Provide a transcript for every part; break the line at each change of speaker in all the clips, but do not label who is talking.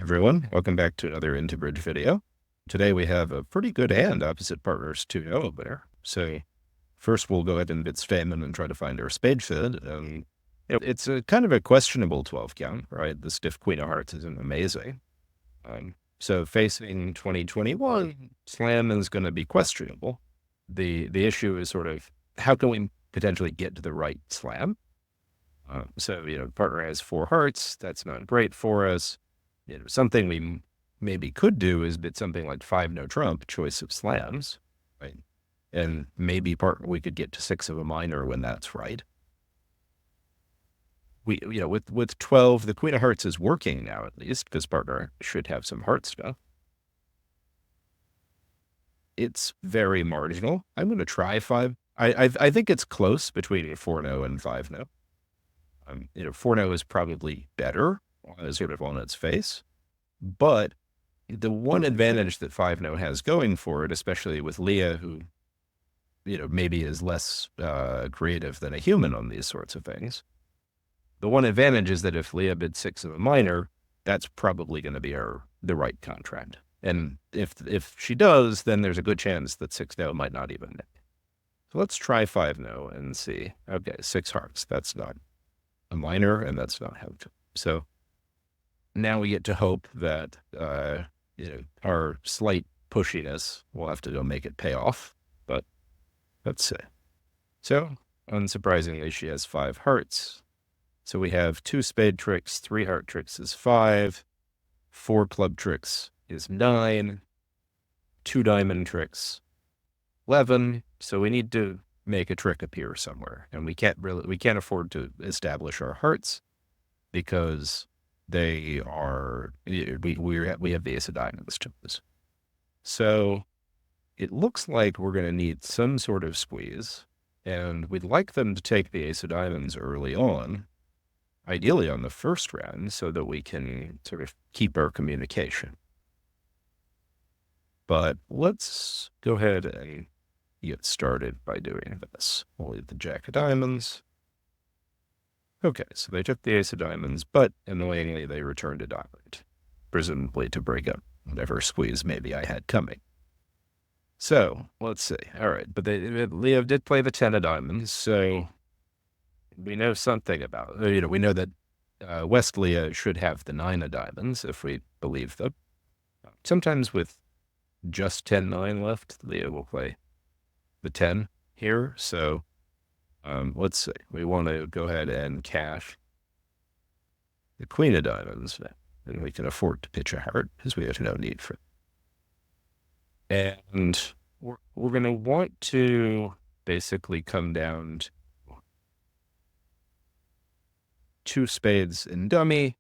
everyone. Welcome back to another IntoBridge video. Today we have a pretty good hand opposite partners 2-0 there. So first we'll go ahead and bid Stamen and try to find our spade fid. It's a kind of a questionable 12 count, right? The stiff queen of hearts isn't amazing. So facing 2021, slam is going to be questionable. The issue is sort of how can we potentially get to the right slam? Partner has 4 hearts. That's not great for us. Something we maybe could do is bid something like 5 no trump, choice of slams, right? And maybe we could get to 6 of a minor when that's right. With 12, the queen of hearts is working now, at least, because partner should have some heart stuff. It's very marginal. I'm going to try 5. I think it's close between 4 no and 5 no. 4 no is probably better, sort of on its face, but the one advantage that 5 no has going for it, especially with Leah, who, maybe is less creative than a human on these sorts of things. The one advantage is that if Leah bids 6 of a minor, that's probably going to be the right contract. And if she does, then there's a good chance that 6 no might not even hit. So let's try 5 no and see. Okay, 6 hearts. That's not a minor, and that's not how to. So now we get to hope that our slight pushiness will have to go make it pay off. But let's see. So unsurprisingly, she has 5 hearts. So we have 2 spade tricks, 3 heart tricks is 5, 4 club tricks is 9, 2 diamond tricks 11. So we need to make a trick appear somewhere, and we can't afford to establish our hearts because they are we have the ace of diamonds to lose. So it looks like we're going to need some sort of squeeze, and we'd like them to take the ace of diamonds early on, ideally on the first round, so that we can sort of keep our communication. But let's go ahead and get started by doing this. We'll leave the jack of diamonds. Okay, so they took the ace of diamonds, but annoyingly they returned a diamond, presumably to break up whatever squeeze maybe I had coming. So let's see. All right, but Leo did play the 10 of diamonds, so we know something about it. We know that West Leah should have the 9 of diamonds if we believe them. Sometimes with just 10-9 left, Leah will play the 10 here. So let's see. We want to go ahead and cash the queen of diamonds, and we can afford to pitch a heart because we have no need for it. And we're going to want to basically come down to 2 spades in dummy,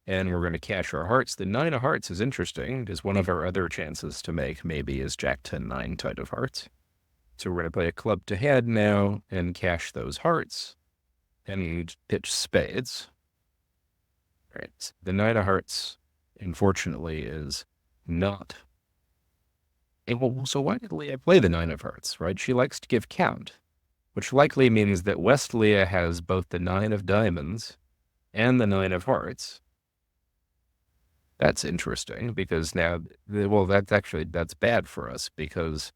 and we're going to cash our hearts. The 9 of hearts is interesting because one of our other chances to make maybe is jack 10-9 type of hearts. So we're going to play a club to head now and cash those hearts and pitch spades. All right. The 9 of hearts, unfortunately, is not. So why did Leah play the 9 of hearts, right? She likes to give count, which likely means that West Leah has both the 9 of diamonds and the 9 of hearts. That's interesting because now, well, that's bad for us because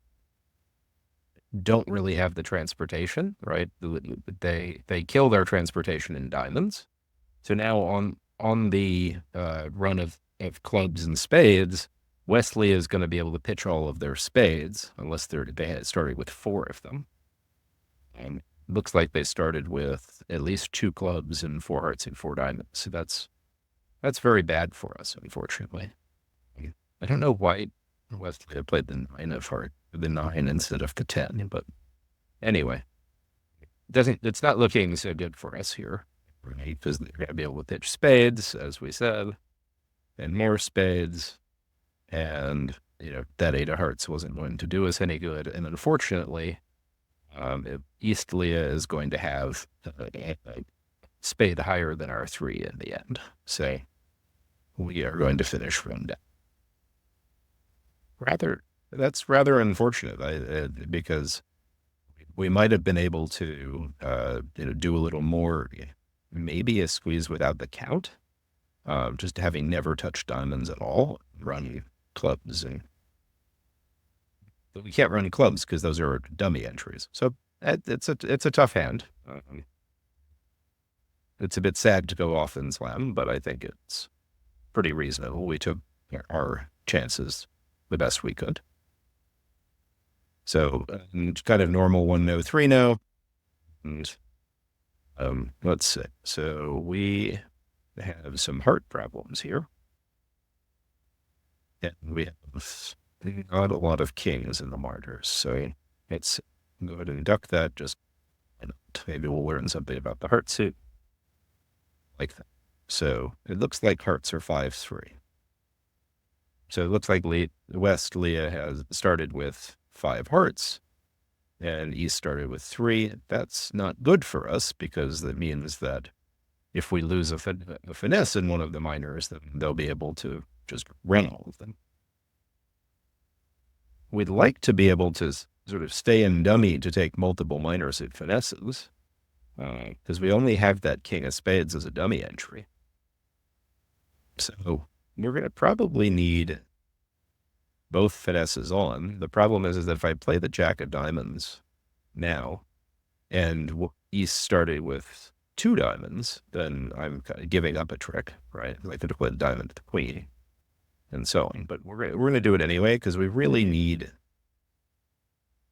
don't really have the transportation, right? They kill their transportation in diamonds. So now on the run of clubs and spades, Wesley is going to be able to pitch all of their spades unless they had started with 4 of them. And looks like they started with at least 2 clubs and 4 hearts and 4 diamonds. So that's very bad for us, unfortunately. I don't know why Wesley played the 9 of heart, the 9 instead of the 10, but anyway, it's not looking so good for us here, right? Because they're going to be able to pitch spades, as we said, and more spades, and that 8 of hearts wasn't going to do us any good, and unfortunately, East Leah is going to have a spade higher than our 3 in the end, so we are going to finish round down. That's rather unfortunate because we might have been able to do a little more, maybe a squeeze without the count, just having never touched diamonds at all, run clubs, and we can't run clubs because those are dummy entries. So it's a tough hand. It's a bit sad to go off in slam, but I think it's pretty reasonable. We took our chances the best we could. So kind of normal 1-no, 3-no. And let's see. So we have some heart problems here. And we have not a lot of kings in the martyrs. So let's go ahead and duck that. Just maybe we'll learn something about the heart suit. Like that. So it looks like hearts are 5-3. So it looks like West Leah has started with 5 hearts, and East started with 3. That's not good for us because that means that if we lose a finesse in one of the minors, then they'll be able to just run all of them. We'd like to be able to sort of stay in dummy to take multiple minor suit finesses, because we only have that king of spades as a dummy entry. So we're going to probably need both finesses on. The problem is that if I play the jack of diamonds now, and East started with 2 diamonds, then I'm kind of giving up a trick, right? Like to play the diamond to the queen, and so on. But we're going to do it anyway because we really need.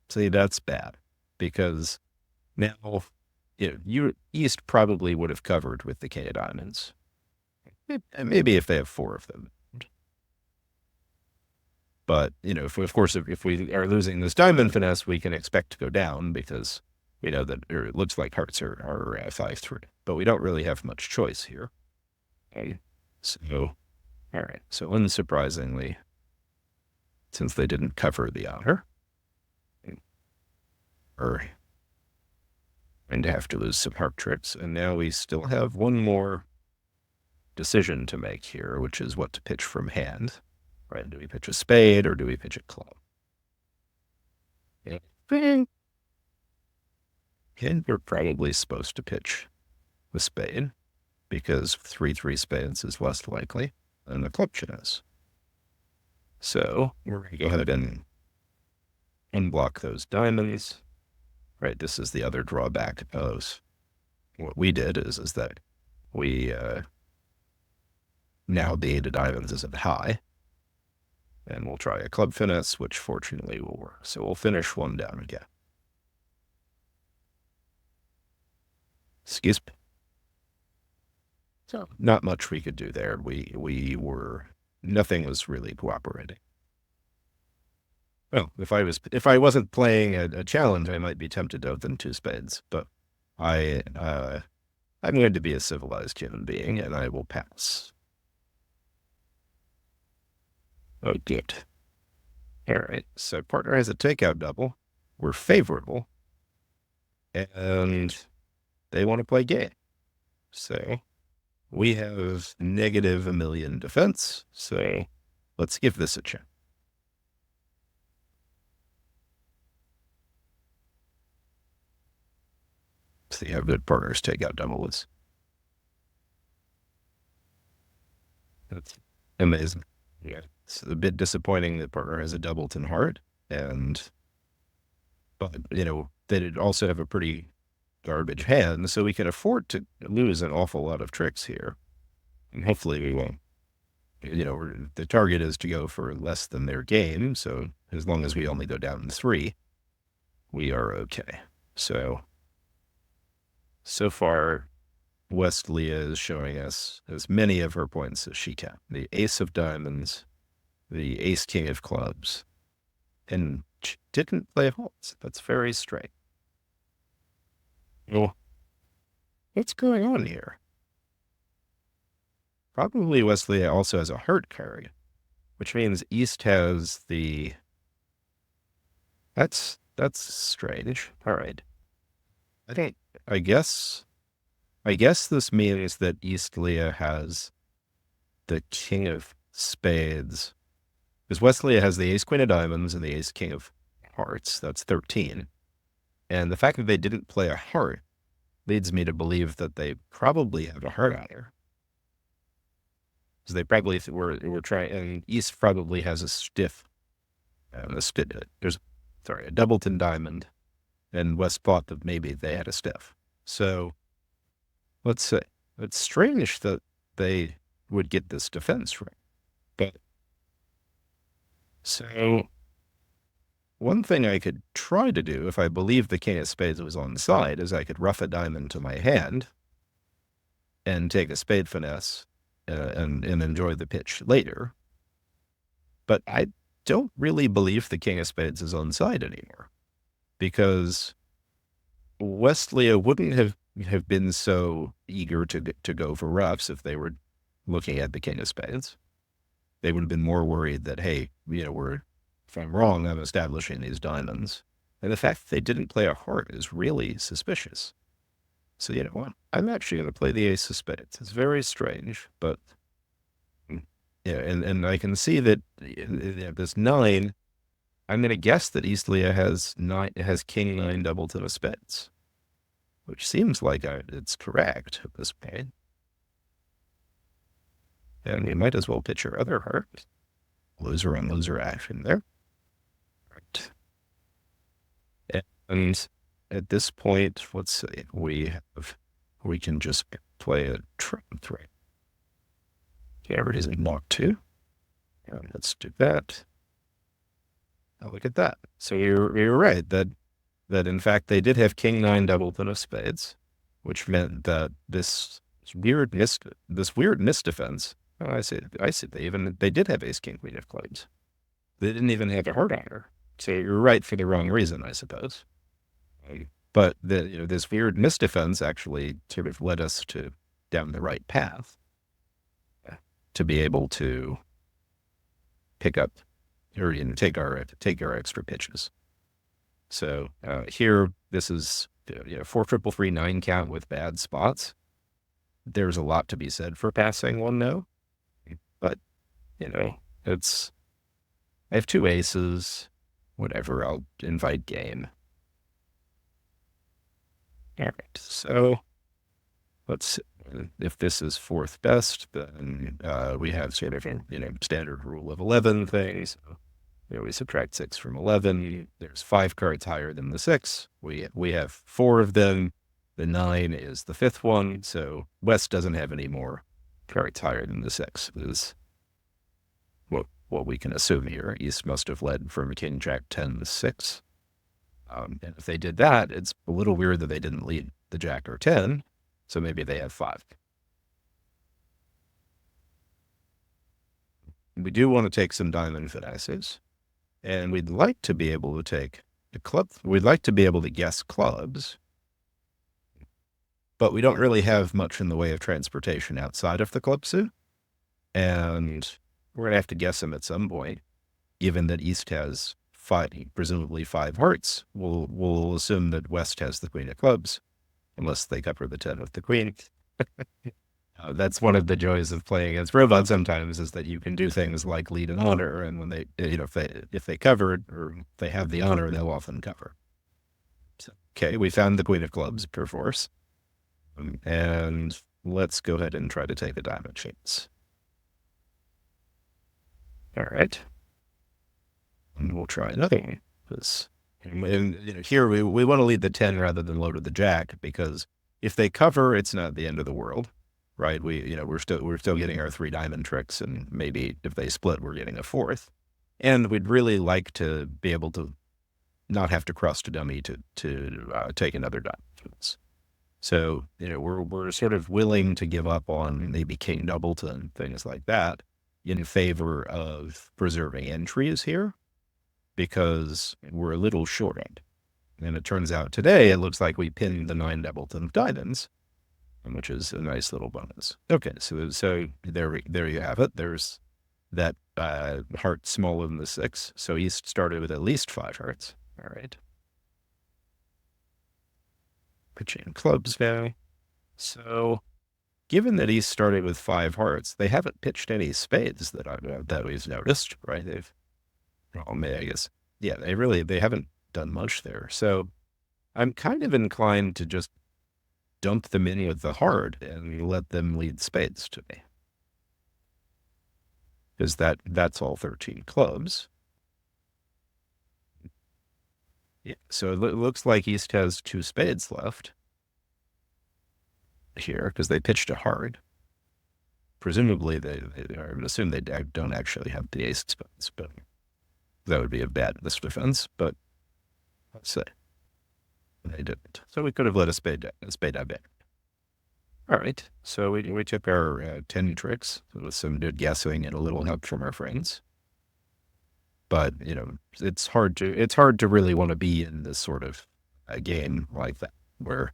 See, that's bad because now, East probably would have covered with the king of diamonds. Maybe if they have 4 of them. But, if we are losing this diamond finesse, we can expect to go down because we know that it looks like hearts are 5-3. But we don't really have much choice here. Okay. So, all right. So unsurprisingly, since they didn't cover the honor, we're going to have to lose some heart tricks. And now we still have one more decision to make here, which is what to pitch from hand. Right? Do we pitch a spade or do we pitch a club? And you're probably supposed to pitch the spade because 3-3 spades is less likely than the club chess. So we're going to go ahead and unblock those diamonds. Right? This is the other drawback of what we did is that we now the 8 of diamonds isn't high. And we'll try a club finesse, which fortunately will work. So we'll finish one down again. Excuse me. So not much we could do there. Nothing was really cooperating. Well, if I wasn't playing a challenge, I might be tempted to open 2 spades. But I'm going to be a civilized human being, and I will pass. Oh, good. All right. So partner has a takeout double. We're favorable. And they want to play game. So we have negative 1,000,000 defense. So let's give this a chance. See how good partner's takeout double is. That's amazing. Yeah. It's a bit disappointing that partner has a doubleton heart, but they did also have a pretty garbage hand, so we can afford to lose an awful lot of tricks here, and hopefully we won't. The target is to go for less than their game, so as long as we only go down 3, we are okay. So far, West Leah is showing us as many of her points as she can. The ace of diamonds, the ace king of clubs, and she didn't play hearts. That's very straight. Well, what's going on here? Probably West Leah also has a heart carry, which means East has the. That's strange. All right. I guess this means that East Leah has the king of spades. Because West Leah has the ace queen of diamonds and the ace king of hearts. That's 13. And the fact that they didn't play a heart leads me to believe that they probably have a heart out here. because they probably were trying, and East probably has a stiff, there's, sorry, a doubleton diamond, and West thought that maybe they had a stiff. So let's say it's strange that they would get this defense right. But so one thing I could try to do, if I believe the king of spades was on the side, is I could rough a diamond to my hand and take a spade finesse and enjoy the pitch later. But I don't really believe the king of spades is on side anymore, because Westlia wouldn't have been so eager to go for roughs if they were looking at the king of spades. They would have been more worried that, hey, if I'm wrong, I'm establishing these diamonds. And the fact that they didn't play a heart is really suspicious. So you know what? I'm actually going to play the ace of spades. It's very strange, but yeah, and I can see that this 9, I'm going to guess that Eastlia has king 9 doubleton of spades, which seems like it's correct at this point. And you might as well pitch your other heart. Loser on loser action there. Right. And at this point, let's see, we can just play a trump 3. Yeah, it is in block 2. And let's do that. Now look at that. So you're right that in fact they did have king 9 doubleton of spades, which meant that this weird misdefense. Oh, I see. They did have ace king queen of clubs. They didn't even have a heart on her. So you're right for the wrong reason, I suppose. But this weird misdefense actually sort of led us down the right path to be able to pick up or take our extra pitches. So here, this is 4-3-3-9 count with bad spots. There's a lot to be said for passing 1-0, but I have 2 aces. Whatever, I'll invite game. All right, so if this is 4th best, then we have sort of standard rule of 11 things. We subtract 6 from 11. There's 5 cards higher than the 6. We have 4 of them. The 9 is the 5th one. So West doesn't have any more cards higher than the 6. Is what we can assume here. East must have led from king jack 10 to 6. And if they did that, it's a little weird that they didn't lead the jack or 10. So maybe they have 5. We do want to take some diamond finesses. And we'd like to be able to take the club. We'd like to be able to guess clubs. But we don't really have much in the way of transportation outside of the club suit. And we're going to have to guess them at some point. Given that East has 5, presumably 5 hearts, we'll assume that West has the queen of clubs, unless they cover the 10 with the queen. That's one of the joys of playing against robots sometimes, is that you can do things like lead an honor, and when they, if they covered or they have the honor, they'll often cover. So, okay, we found the queen of clubs per force, and let's go ahead and try to take a diamond chance. All right, and we'll try another one. Here we want to lead the 10 rather than load the jack, because if they cover, it's not the end of the world. Right, we're still getting our 3 diamond tricks, and maybe if they split, we're getting a 4th. And we'd really like to be able to not have to cross to dummy to take another diamond. So we're sort of willing to give up on maybe king doubleton, things like that, in favor of preserving entries here, because we're a little short. And it turns out today it looks like we pinned the 9 doubleton of diamonds, which is a nice little bonus. Okay, so there you have it. There's that heart smaller than the 6. So East started with at least 5 hearts. All right. Pitching clubs now. So given that East started with 5 hearts, they haven't pitched any spades that we've noticed, right? I guess, yeah, they haven't done much there. So I'm kind of inclined to just dump them in with the heart and let them lead spades to me. because that's all 13 clubs. Yeah, so it looks like East has 2 spades left here because they pitched a heart. Presumably, I would assume they don't actually have the ace of spades, but that would be a bad misdefense. But let's say they didn't. So we could have let a spade die back. All right, so we took our 10 tricks with some good guessing and a little help from our friends. But it's hard to really want to be in this sort of a game like that where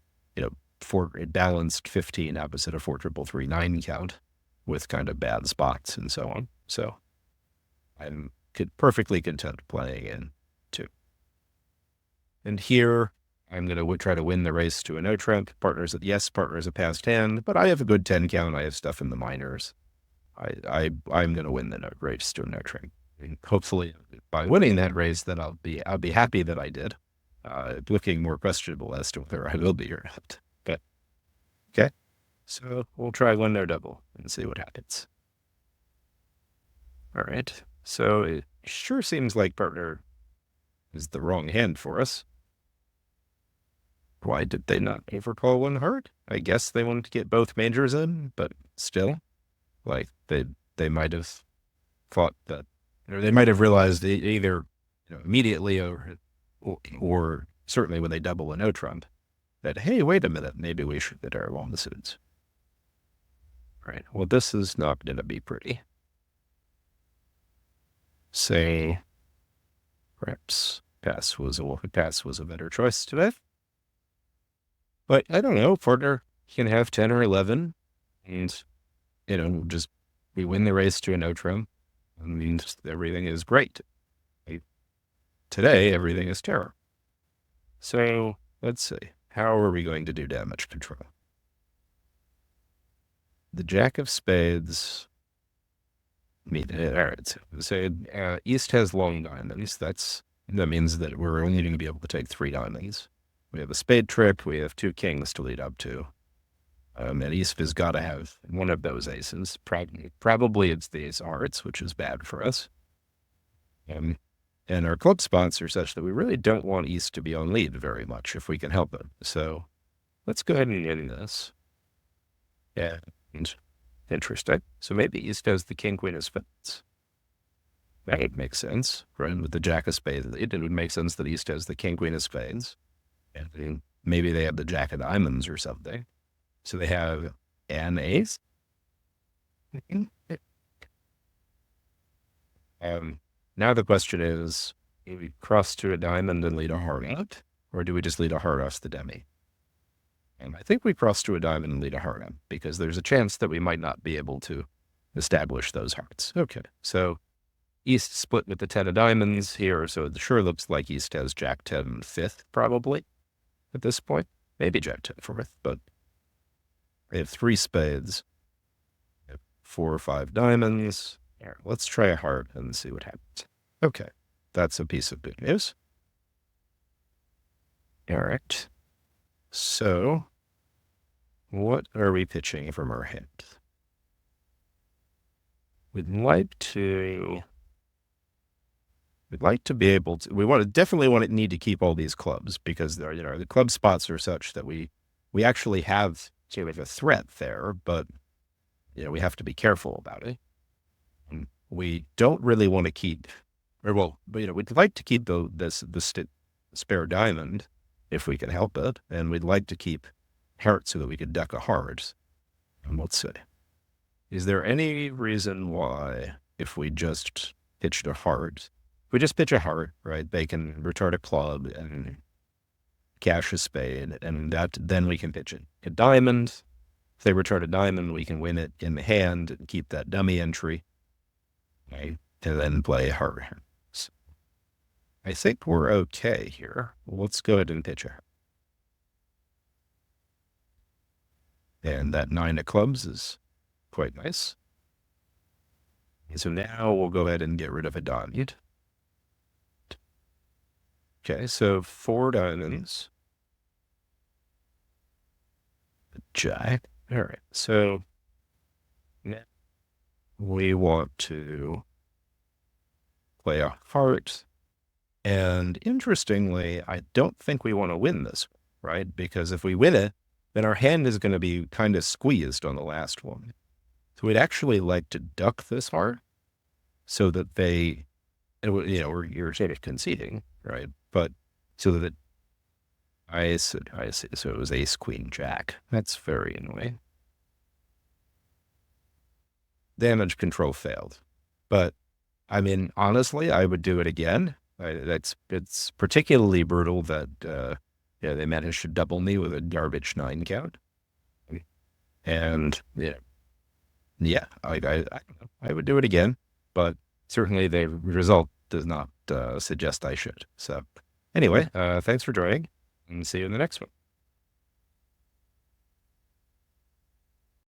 for a balanced 15 opposite a 4-3-3-9 count with kind of bad spots and so on. So I'm perfectly content playing in 2. And here I'm going to try to win the race to a no trump. Partners a passed hand, but I have a good 10 count. I have stuff in the minors. I'm going to win the race to a no trump. And hopefully by winning that race, then I'll be happy that I did. Looking more questionable as to whether I will be or not. But okay. So we'll try one no double and see what happens. All right. So it sure seems like partner is the wrong hand for us. Why did they not overcall one heart? I guess they wanted to get both majors in, but still, like they might have thought that, or they might have realized either immediately or certainly when they double a no trump that, hey, wait a minute, maybe we should get our long suits. Right. Well, this is not going to be pretty. Say, perhaps pass was a better choice today. But I don't know, partner can have 10 or 11 and, just we win the race to a no trump. I mean, everything is great. Today, everything is terror. So let's see. How are we going to do damage control? The Jack of Spades. All right. So East has long diamonds. That means that we're only going to be able to take 3 diamonds. We have a spade trick. We have 2 kings to lead up to. And East has got to have one of those aces. Probably it's the ace hearts, which is bad for us. And our club spots are such that we really don't want East to be on lead very much if we can help it. So let's go ahead and end this. Yeah. Interesting. So maybe East has the king, queen of spades. That would make sense, right? With the Jack of spades, it would make sense that East has the king, queen of spades. And maybe they have the Jack of diamonds or something. So they have an ace. Now the question is, do we cross to a diamond and lead a heart out? Or do we just lead a heart off the demi? And I think we cross to a diamond and lead a heart out because there's a chance that we might not be able to establish those hearts. Okay, so East split with the 10 of diamonds here, so it sure looks like East has Jack 10 fifth probably at this point. Maybe Jack 10 fourth, but they have 3 spades, 4 or 5 diamonds. Here, let's try a heart and see what happens. Okay, that's a piece of good news. All right. So, what are we pitching from our hand? We'd like to be able to. We definitely need to keep all these clubs because they're, the club spots are such that we actually have sort of a threat there, but we have to be careful about it. And we don't really want to keep, we'd like to keep the spare diamond if we can help it, and we'd like to keep heart so that we could duck a heart. And let's see, is there any reason why if we just pitched a heart, if we just pitch a heart, right, they can return a club and cash a spade, and then we can pitch it a diamond. If they return a diamond, we can win it in the hand and keep that dummy entry, right, and then play a heart. So I think we're okay here. Let's go ahead and pitch her. And that 9 of clubs is quite nice. And so now we'll go ahead and get rid of a diamond. Okay, so 4 diamonds. A jack. All right, so now we want to play a heart. And interestingly, I don't think we want to win this, right? Because if we win it, then our hand is going to be kind of squeezed on the last one. So we'd actually like to duck this heart so that they, you're sort of conceding, right? But so that I see. So it was ace, queen, jack. That's very annoying. Damage control failed. But I mean, honestly, I would do it again. It's particularly brutal that they managed to double me with a garbage 9 count. And I would do it again, but certainly the result does not suggest I should. So anyway, thanks for joining, and see you in the next one.